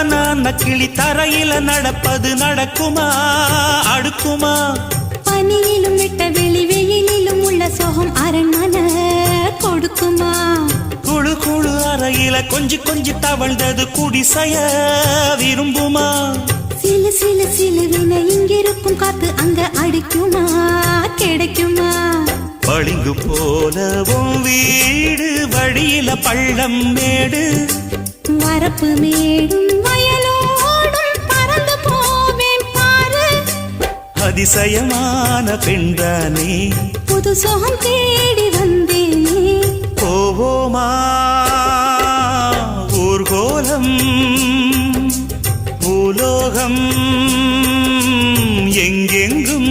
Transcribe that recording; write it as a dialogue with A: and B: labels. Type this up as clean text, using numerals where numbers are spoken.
A: நக்கிளி தரையில நடப்பது நடக்குமா அடுக்குமா?
B: பனியிலும் விட்ட வெளி வெயிலிலும் உள்ள சோகம் அரண்மனை கொடுக்குமா?
A: குழு குழு அறையில கொஞ்சி தவழ்ந்தது குடிசைய விரும்புமா?
B: சிலு சிலு சிலுவின இங்கிருக்கும் காத்து அங்க அடிக்குமா கிடைக்குமா?
A: பளிங்கு போலவும் வீடு வழியில பள்ளம் மேடு
B: வரப்பு மேடும் வயலோடும் பறந்து போவேன் பாரு.
A: அதிசயமான பெண்தானே
B: புது சோகம் தேடி வந்தேனே.
A: போவோமா ஊர்கோலம் பூலோகம் எங்கெங்கும்